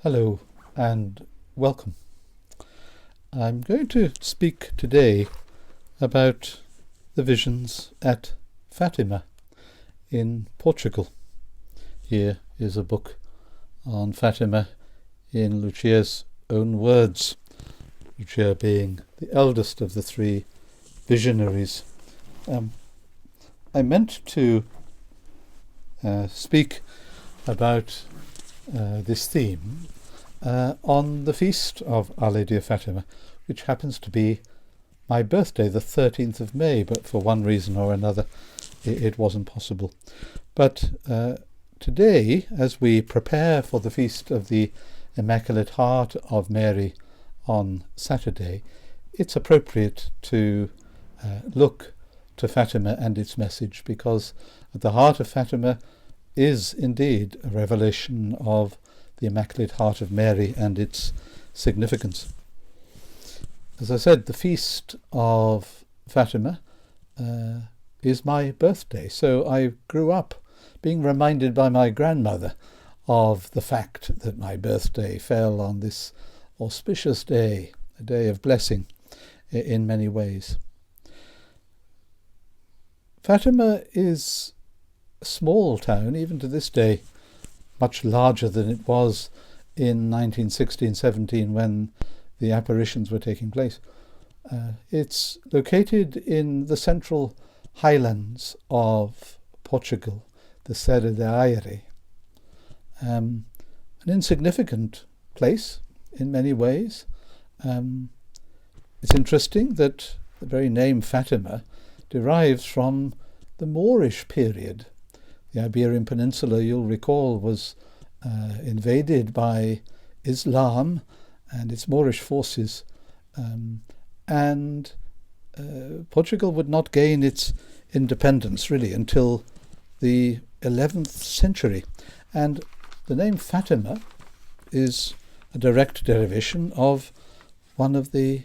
Hello and welcome. I'm going to speak today about the visions at Fatima in Portugal. Here is a book on Fatima in Lucia's own words, Lucia being the eldest of the three visionaries. I meant to speak about this theme on the feast of Our Lady of Fatima, which happens to be my birthday, the 13th of May, but for one reason or another it wasn't possible. But today, as we prepare for the feast of the Immaculate Heart of Mary on Saturday, it's appropriate to look to Fatima and its message, because at the heart of Fatima is indeed a revelation of the Immaculate Heart of Mary and its significance. As I said, the feast of Fatima is my birthday, so I grew up being reminded by my grandmother of the fact that my birthday fell on this auspicious day, a day of blessing in many ways. Fatima is a small town, even to this day, much larger than it was in 1916-17 when the apparitions were taking place. It's located in the central highlands of Portugal, the Serra da Aire. An insignificant place in many ways. It's interesting that the very name Fatima derives from the Moorish period. The Iberian Peninsula, you'll recall, was invaded by Islam and its Moorish forces, and Portugal would not gain its independence really until the 11th century. And the name Fatima is a direct derivation of one of the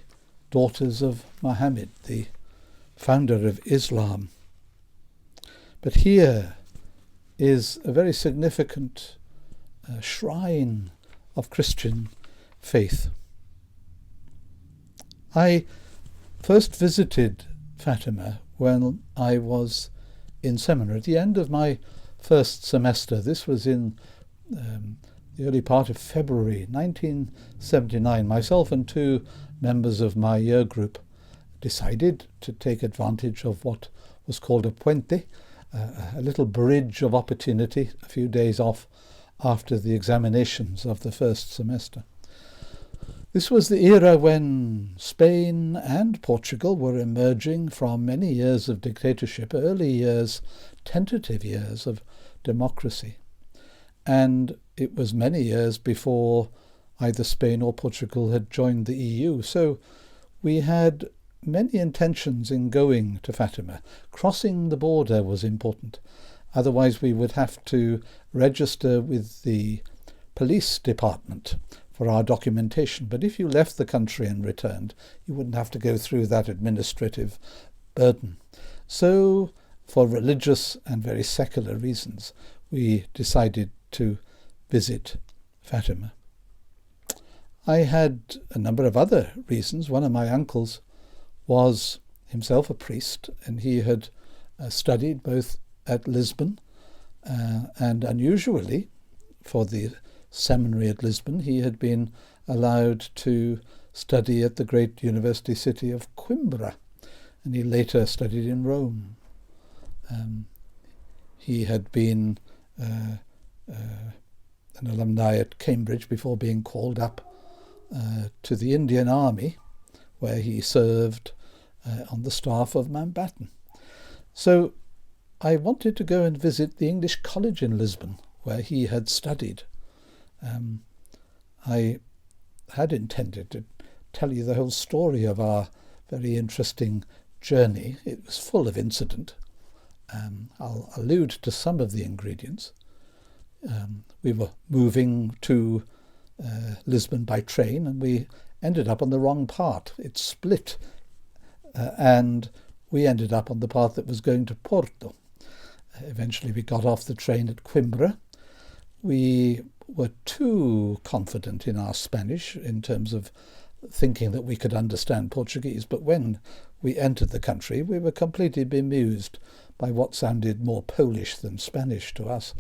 daughters of Muhammad, the founder of Islam. But here is a very significant shrine of Christian faith. I first visited Fatima when I was in seminary, at the end of my first semester. This was in the early part of February 1979. Myself and two members of my year group decided to take advantage of what was called a puente, a little bridge of opportunity, a few days off after the examinations of the first semester. This was the era when Spain and Portugal were emerging from many years of dictatorship, early years, tentative years of democracy. And it was many years before either Spain or Portugal had joined the EU. So we had many intentions in going to Fatima. Crossing the border was important. Otherwise we would have to register with the police department for our documentation. But if you left the country and returned, you wouldn't have to go through that administrative burden. So for religious and very secular reasons, we decided to visit Fatima. I had a number of other reasons. One of my uncles was himself a priest, and he had studied both at Lisbon and unusually for the seminary at Lisbon, he had been allowed to study at the great university city of Coimbra, and he later studied in Rome. He had been an alumni at Cambridge before being called up to the Indian Army, where he served on the staff of Mountbatten. So I wanted to go and visit the English College in Lisbon, where he had studied. I had intended to tell you the whole story of our very interesting journey. It was full of incident. I'll allude to some of the ingredients. We were moving to Lisbon by train, and we ended up on the wrong part. It split, and we ended up on the path that was going to Porto. Eventually we got off the train at Coimbra. We were too confident in our Spanish in terms of thinking that we could understand Portuguese, but when we entered the country, we were completely bemused by what sounded more Polish than Spanish to us.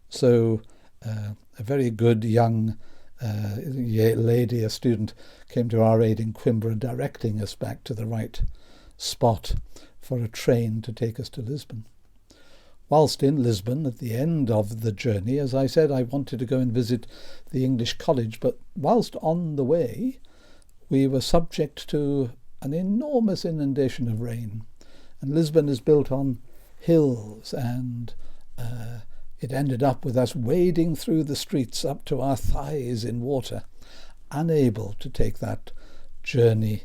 So a very good young lady, a student, came to our aid in Coimbra, directing us back to the right spot for a train to take us to Lisbon. Whilst in Lisbon, at the end of the journey, as I said, I wanted to go and visit the English college, but whilst on the way, we were subject to an enormous inundation of rain. And Lisbon is built on hills, and it ended up with us wading through the streets up to our thighs in water, unable to take that journey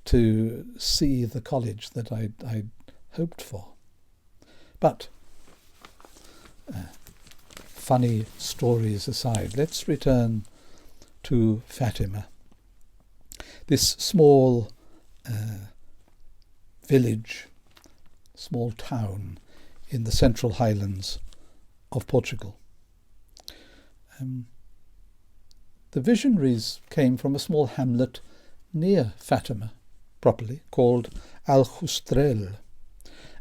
to see the college that I'd hoped for. But funny stories aside, let's return to Fatima. This small village, small town in the Central Highlands of Portugal. The visionaries came from a small hamlet near Fatima, properly, called Aljustrel,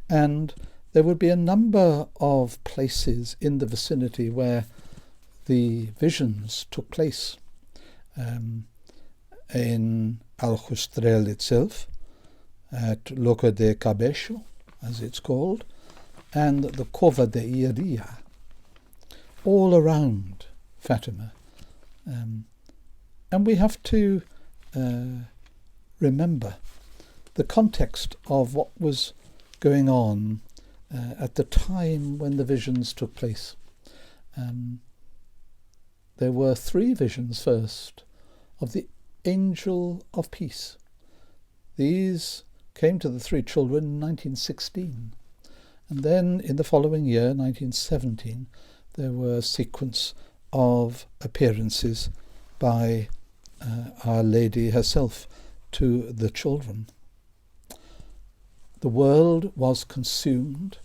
and there would be a number of places in the vicinity where the visions took place. In Aljustrel itself, at Loca de Cabecho, as it's called, and the Cova de Iria, all around Fatima. And we have to remember the context of what was going on at the time when the visions took place. There were 3 visions first of the Angel of Peace. These came to the 3 children in 1916. And then in the following year, 1917, there were a sequence of appearances by Our Lady herself to the children. The world was consumed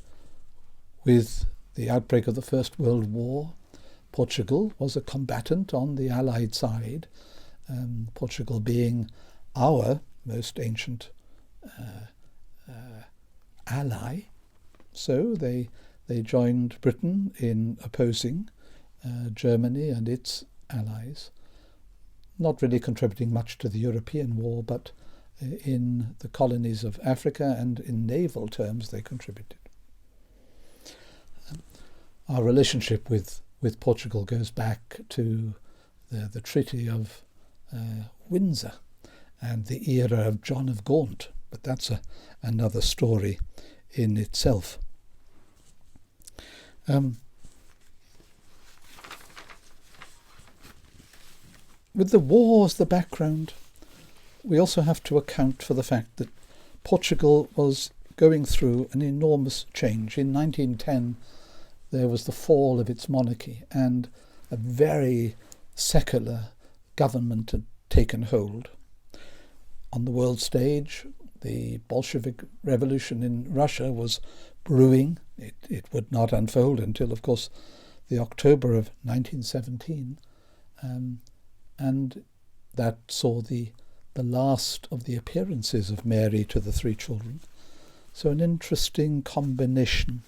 with the outbreak of the First World War. Portugal was a combatant on the Allied side, Portugal being our most ancient ally. So they joined Britain in opposing Germany and its allies, not really contributing much to the European war, but in the colonies of Africa and in naval terms they contributed. Our relationship with Portugal goes back to the Treaty of Windsor and the era of John of Gaunt, but that's another story in itself. With the war as the background, we also have to account for the fact that Portugal was going through an enormous change. In 1910, there was the fall of its monarchy, and a very secular government had taken hold. On the world stage, the Bolshevik Revolution in Russia was brewing. It would not unfold until, of course, the October of 1917, and that saw the last of the appearances of Mary to the 3 children. So an interesting combination.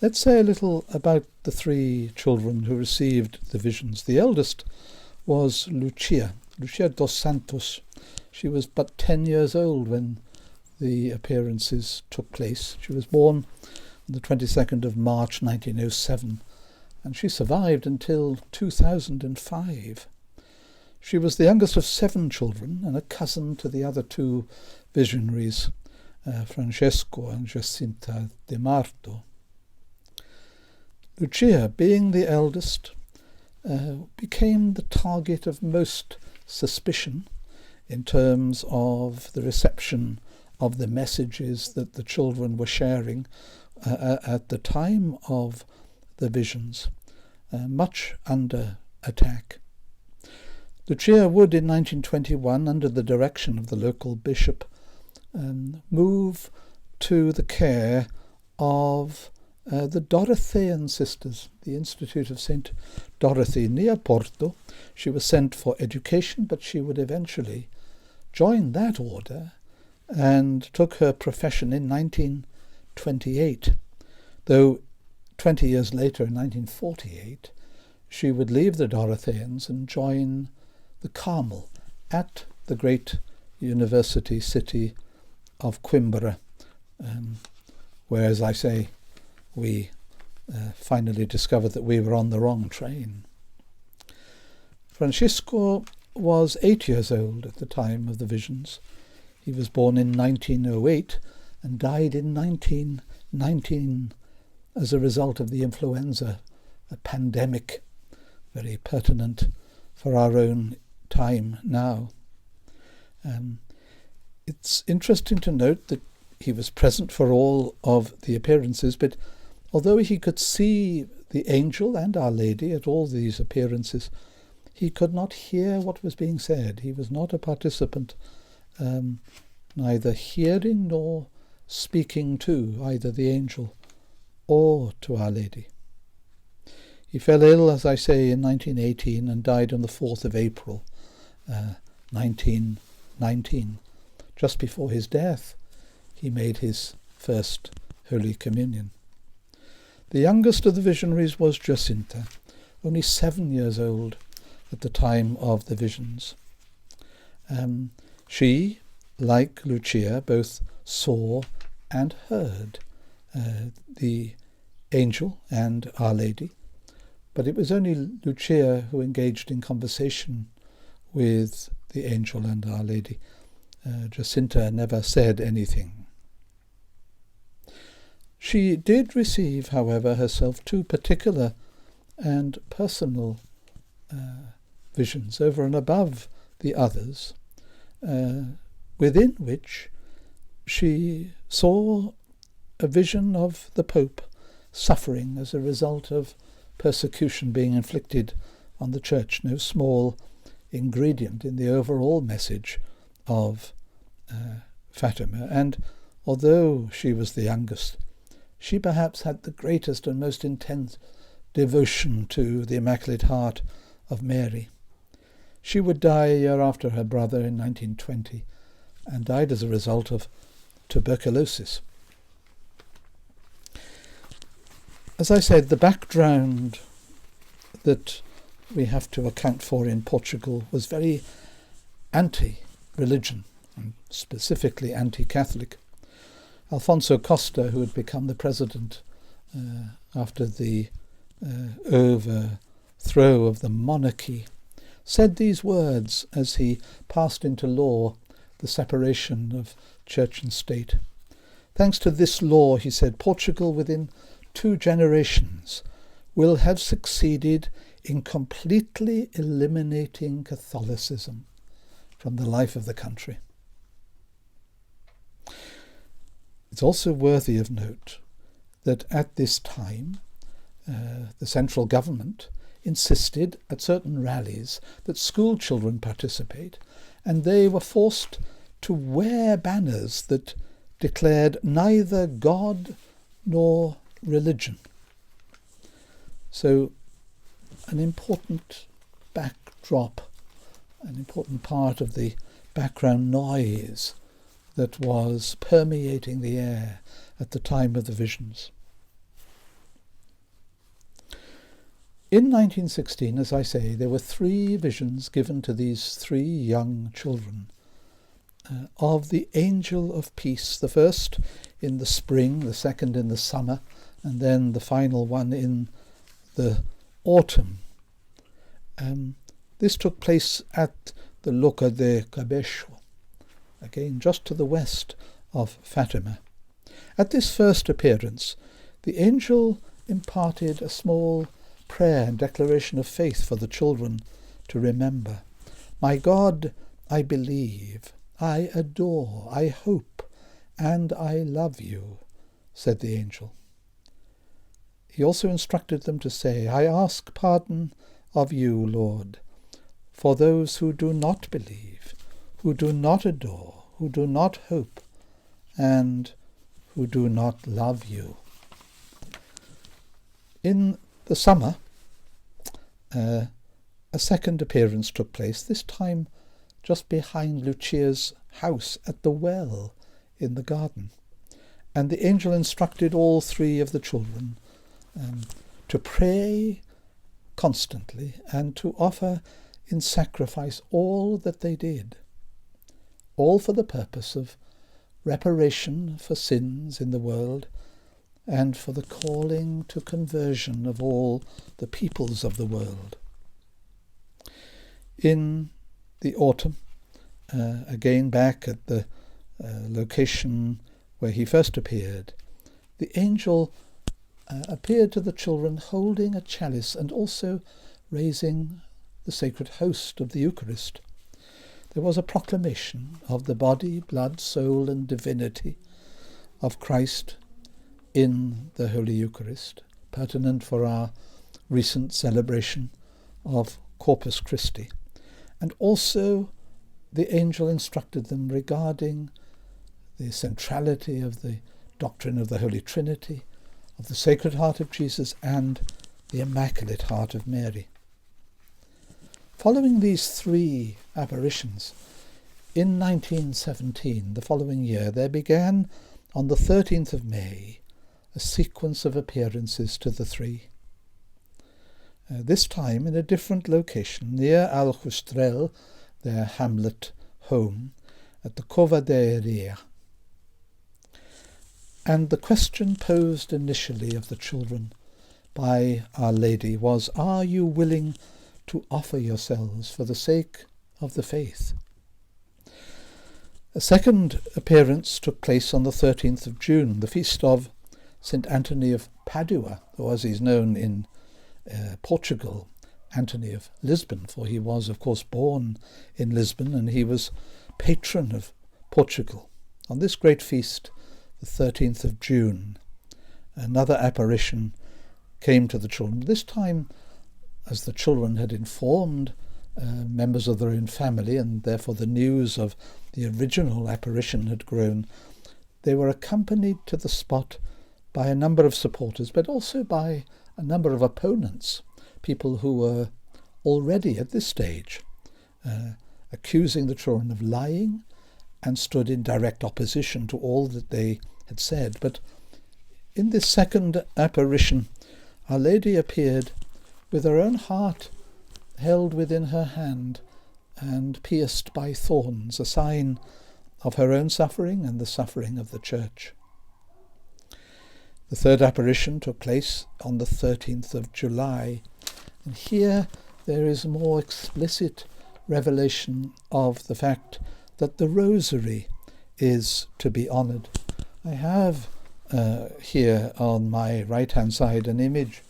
Let's say a little about the 3 children who received the visions. The eldest was Lucia dos Santos. She was but 10 years old when the appearances took place. She was born on the 22nd of March 1907, and she survived until 2005. She was the youngest of 7 children and a cousin to the other 2 visionaries, Francesco and Jacinta de Marto. Lucia, being the eldest, became the target of most suspicion in terms of the reception of the messages that the children were sharing at the time of the visions, much under attack. Lucia would, in 1921, under the direction of the local bishop, move to the care of the Dorothean sisters, the Institute of St. Dorothy near Porto. She was sent for education, but she would eventually join that order and took her profession in 1928, though 20 years later, in 1948, she would leave the Dorotheans and join the Carmel at the great university city of Coimbra, where, as I say, we finally discovered that we were on the wrong train. Francisco was 8 years old at the time of the visions. He was born in 1908 and died in 1919 as a result of the influenza, a pandemic, very pertinent for our own time now. It's interesting to note that he was present for all of the appearances, but although he could see the angel and Our Lady at all these appearances, he could not hear what was being said. He was not a participant, neither hearing nor speaking to either the angel or to Our Lady. He fell ill, as I say, in 1918 and died on the 4th of April, 1919. Just before his death, he made his first Holy Communion. The youngest of the visionaries was Jacinta, only 7 years old at the time of the visions. She, like Lucia, both saw and heard the angel and Our Lady, but it was only Lucia who engaged in conversation with the angel and Our Lady. Jacinta never said anything. She did receive, however, herself 2 particular and personal visions over and above the others, within which she saw a vision of the Pope suffering as a result of persecution being inflicted on the Church, no small ingredient in the overall message of Fatima. And although she was the youngest, she perhaps had the greatest and most intense devotion to the Immaculate Heart of Mary. She would die a year after her brother in 1920 and died as a result of tuberculosis. As I said, the background that we have to account for in Portugal was very anti-religion, and specifically anti-Catholic. Alfonso Costa, who had become the president after the overthrow of the monarchy, said these words as he passed into law the separation of church and state. Thanks to this law, he said, Portugal within 2 generations will have succeeded in completely eliminating Catholicism from the life of the country. It's also worthy of note that at this time the central government insisted at certain rallies that school children participate, and they were forced to wear banners that declared neither God nor religion. So an important backdrop, an important part of the background noise that was permeating the air at the time of the visions. In 1916, as I say, there were 3 visions given to these 3 young children of the angel of peace, the first in the spring, the second in the summer, and then the final one in the autumn. This took place at the Loca de Cabecho, again just to the west of Fatima. At this first appearance, the angel imparted a small prayer and declaration of faith for the children to remember. My God, I believe, I adore, I hope, and I love you, said the angel. He also instructed them to say, I ask pardon of you, Lord, for those who do not believe, who do not adore, who do not hope, and who do not love you. In the summer, a second appearance took place, this time just behind Lucia's house at the well in the garden. And the angel instructed all three of the children to pray constantly and to offer in sacrifice all that they did, all for the purpose of reparation for sins in the world and for the calling to conversion of all the peoples of the world. In the autumn, again back at the location where he first appeared, the angel appeared to the children holding a chalice and also raising the sacred host of the Eucharist. There was a proclamation of the body, blood, soul and divinity of Christ in the Holy Eucharist, pertinent for our recent celebration of Corpus Christi. And also the angel instructed them regarding the centrality of the doctrine of the Holy Trinity, of the Sacred Heart of Jesus and the Immaculate Heart of Mary. Following these three apparitions, in 1917, the following year, there began on the 13th of May a sequence of appearances to the three. This time in a different location, near Aljustrel, their hamlet home, at the Cova de Herea. And the question posed initially of the children by Our Lady was, are you willing to offer yourselves for the sake of the faith? A second appearance took place on the 13th of June, the feast of St. Anthony of Padua, or as he's known in Portugal, Anthony of Lisbon, for he was, of course, born in Lisbon and he was patron of Portugal. On this great feast, the 13th of June, another apparition came to the children. This time, as the children had informed members of their own family, and therefore the news of the original apparition had grown, they were accompanied to the spot by a number of supporters, but also by a number of opponents, people who were already at this stage accusing the children of lying and stood in direct opposition to all that they had said. But in this second apparition, Our Lady appeared with her own heart held within her hand and pierced by thorns, a sign of her own suffering and the suffering of the Church. The third apparition took place on the 13th of July, and here there is more explicit revelation of the fact that the Rosary is to be honoured. I have here on my right-hand side an image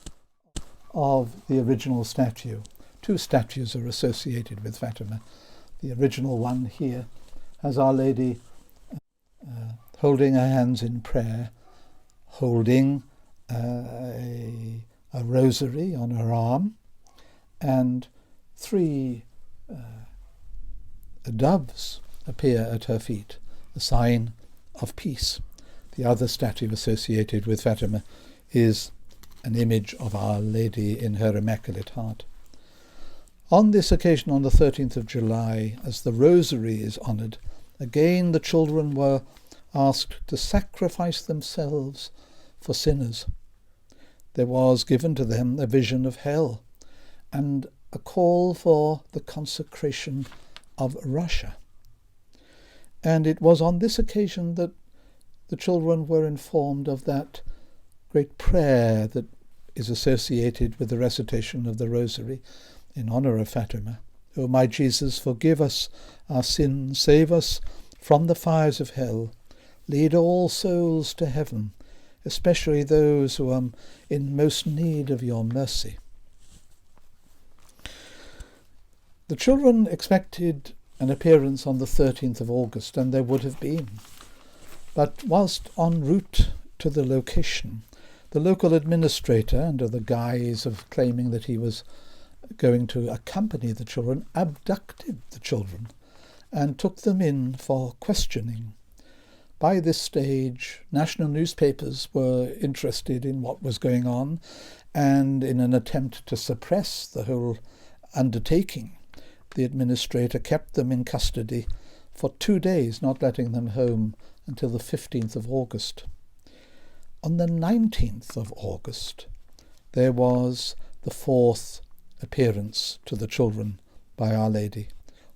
of the original statue. Two statues are associated with Fatima. The original one here has Our Lady holding her hands in prayer, holding a rosary on her arm, and three doves appear at her feet, a sign of peace. The other statue associated with Fatima is an image of Our Lady in her Immaculate Heart. On this occasion, on the 13th of July, as the Rosary is honoured, again the children were asked to sacrifice themselves for sinners. There was given to them a vision of hell and a call for the consecration of Russia. And it was on this occasion that the children were informed of that great prayer that is associated with the recitation of the Rosary in honour of Fatima. O my Jesus, forgive us our sins, save us from the fires of hell, lead all souls to heaven, especially those who are in most need of your mercy. The children expected an appearance on the 13th of August, and there would have been. But whilst en route to the location, the local administrator, under the guise of claiming that he was going to accompany the children, abducted the children and took them in for questioning. By this stage, national newspapers were interested in what was going on, and in an attempt to suppress the whole undertaking, the administrator kept them in custody for 2 days, not letting them home until the 15th of August. On the 19th of August, there was the 4th appearance to the children by Our Lady,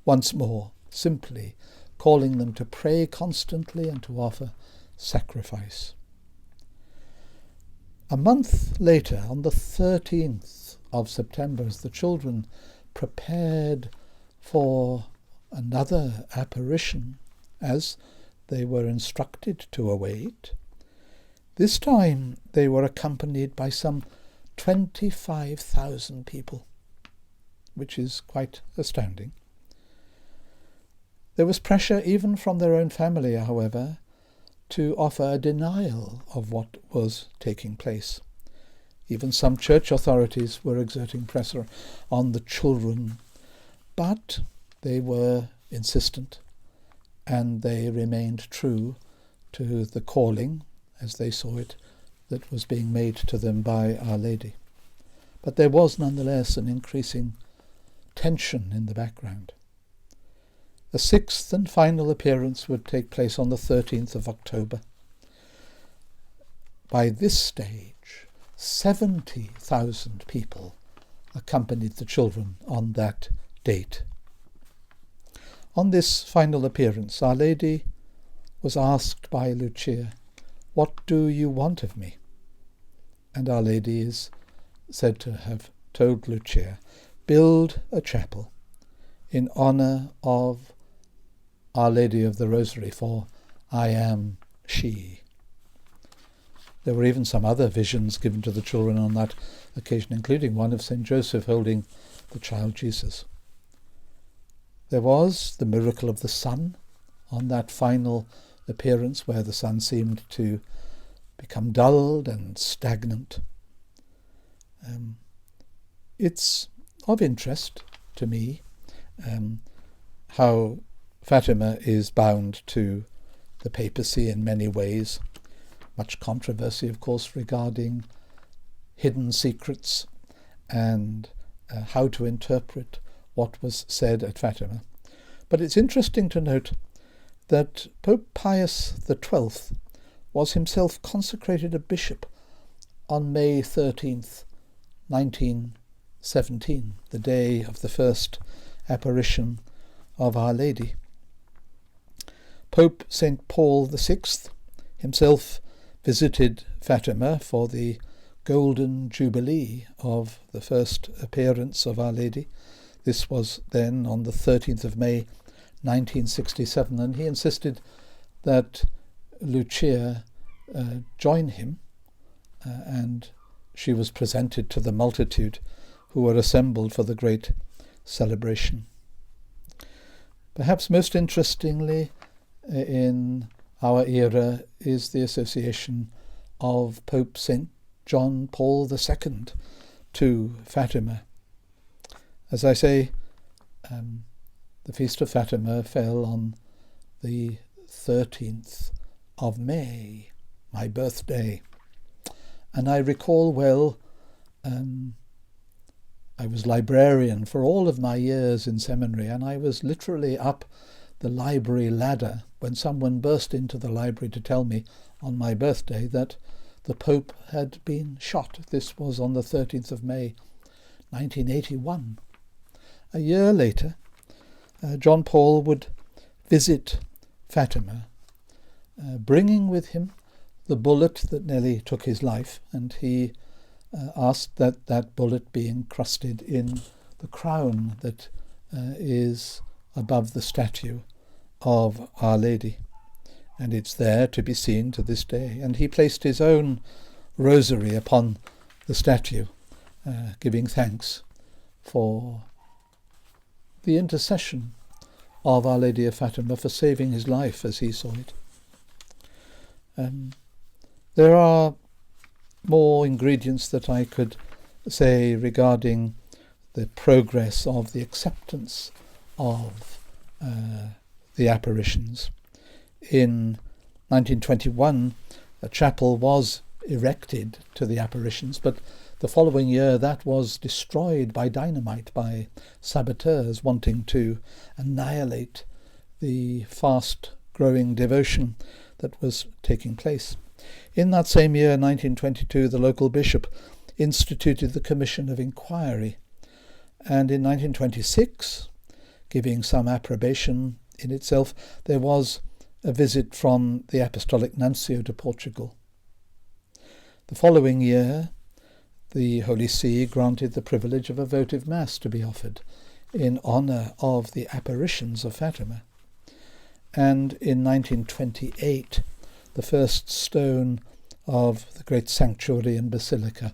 once more simply calling them to pray constantly and to offer sacrifice. A month later, on the 13th of September, as the children prepared for another apparition, as they were instructed to await, this time they were accompanied by some 25,000 people, which is quite astounding. There was pressure even from their own family, however, to offer a denial of what was taking place. Even some church authorities were exerting pressure on the children, but they were insistent, and they remained true to the calling, as they saw it, that was being made to them by Our Lady. But there was nonetheless an increasing tension in the background. A 6th and final appearance would take place on the 13th of October. By this stage, 70,000 people accompanied the children on that date. On this final appearance, Our Lady was asked by Lucia, "What do you want of me?" And Our Lady is said to have told Lucia, "Build a chapel in honour of Our Lady of the Rosary, for I am she." There were even some other visions given to the children on that occasion, including one of St. Joseph holding the child Jesus. There was the miracle of the sun on that final appearance, where the sun seemed to become dulled and stagnant. It's of interest to me how Fatima is bound to the papacy in many ways. Much controversy, of course, regarding hidden secrets and how to interpret what was said at Fatima. But it's interesting to note that Pope Pius XII was himself consecrated a bishop on May 13th, 1917, the day of the first apparition of Our Lady. Pope St. Paul VI himself visited Fatima for the Golden Jubilee of the first appearance of Our Lady. This was then on the 13th of May 1967, and he insisted that Lucia join him, and she was presented to the multitude who were assembled for the great celebration. Perhaps most interestingly in our era is the association of Pope St. John Paul II to Fatima. As I say, the Feast of Fatima fell on the 13th of May, my birthday. And I recall well, I was librarian for all of my years in seminary, and I was literally up the library ladder when someone burst into the library to tell me on my birthday that the Pope had been shot. This was on the 13th of May, 1981. A year later, John Paul would visit Fatima, bringing with him the bullet that nearly took his life, and he asked that that bullet be encrusted in the crown that is above the statue of Our Lady, and it's there to be seen to this day. And he placed his own rosary upon the statue, giving thanks for the intercession of Our Lady of Fatima for saving his life as he saw it. There are more ingredients that I could say regarding the progress of the acceptance of the apparitions. In 1921, a chapel was erected to the apparitions, but The following year that was destroyed by dynamite, by saboteurs wanting to annihilate the fast-growing devotion that was taking place. In that same year, 1922, the local bishop instituted the Commission of Inquiry, and in 1926, giving some approbation in itself, there was a visit from the Apostolic Nuncio to Portugal. The following year, the Holy See granted the privilege of a votive Mass to be offered in honour of the apparitions of Fatima. And in 1928, the first stone of the great sanctuary and basilica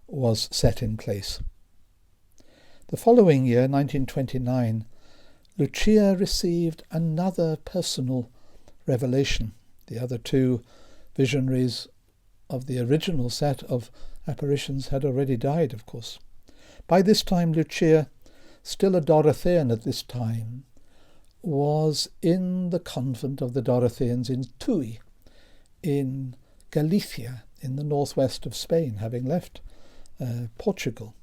was set in place. The following year, 1929, Lucia received another personal revelation. The other two visionaries of the original set of apparitions had already died, of course. By this time, Lucia, still a Dorothean at this time, was in the convent of the Dorotheans in Tui, in Galicia, in the northwest of Spain, having left Portugal.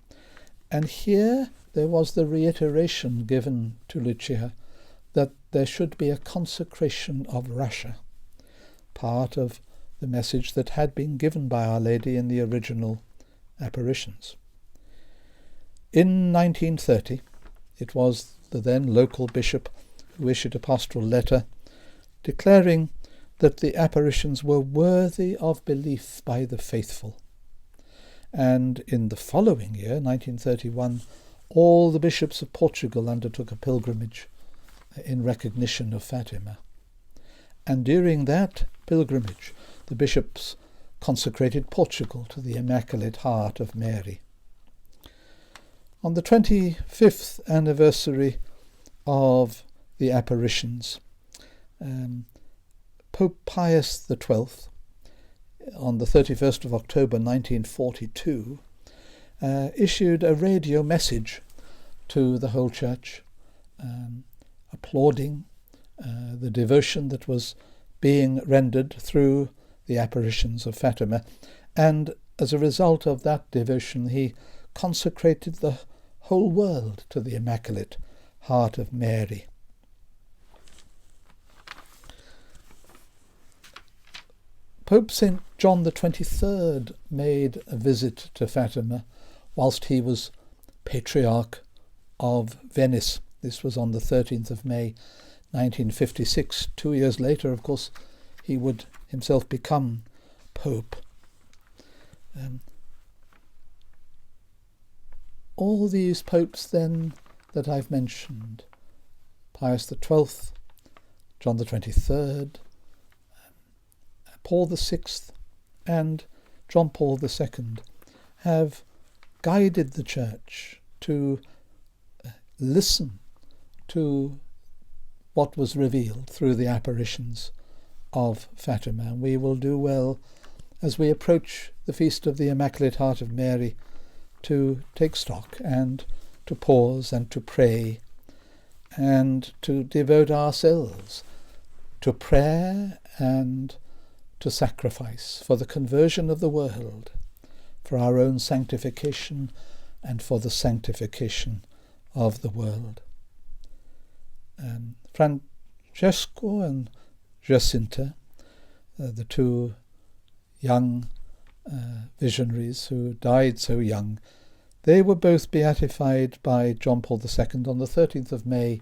And here there was the reiteration given to Lucia that there should be a consecration of Russia, part of the message that had been given by Our Lady in the original apparitions. In 1930, it was the then local bishop who issued a pastoral letter declaring that the apparitions were worthy of belief by the faithful. And in the following year, 1931, all the bishops of Portugal undertook a pilgrimage in recognition of Fatima. And during that pilgrimage, the bishops consecrated Portugal to the Immaculate Heart of Mary. On the 25th anniversary of the apparitions, Pope Pius XII, on the 31st of October 1942, issued a radio message to the whole church, applauding the devotion that was being rendered through the apparitions of Fatima, and as a result of that devotion he consecrated the whole world to the Immaculate Heart of Mary. Pope St. John the 23rd made a visit to Fatima whilst he was Patriarch of Venice. This was on the 13th of May 1956. 2 years later, of course, he would himself become Pope. All these popes then that I've mentioned, Pius XII, John the 23rd, Paul VI and John Paul II, have guided the Church to listen to what was revealed through the apparitions of Fatima. And we will do well, as we approach the Feast of the Immaculate Heart of Mary, to take stock and to pause and to pray and to devote ourselves to prayer and to sacrifice for the conversion of the world, for our own sanctification and for the sanctification of the world. Francesco and Jacinta, the two young visionaries who died so young, they were both beatified by John Paul II on the 13th of May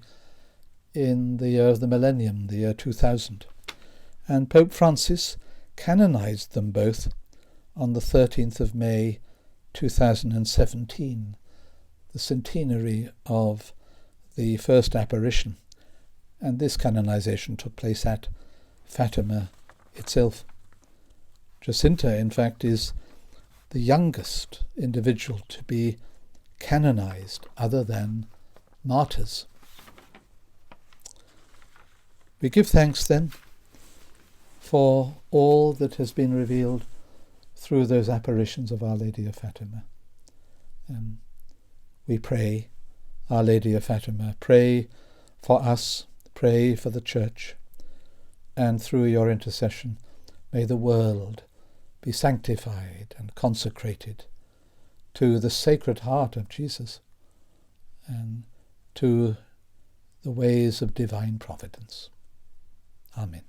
in the year of the millennium, the year 2000. And Pope Francis canonized them both on the 13th of May 2017, the centenary of the first apparition. And this canonization took place at Fatima itself. Jacinta, in fact, is the youngest individual to be canonized other than martyrs. We give thanks then for all that has been revealed through those apparitions of Our Lady of Fatima. We pray, Our Lady of Fatima, pray for us, pray for the Church, and through your intercession may the world be sanctified and consecrated to the Sacred Heart of Jesus and to the ways of divine providence. Amen.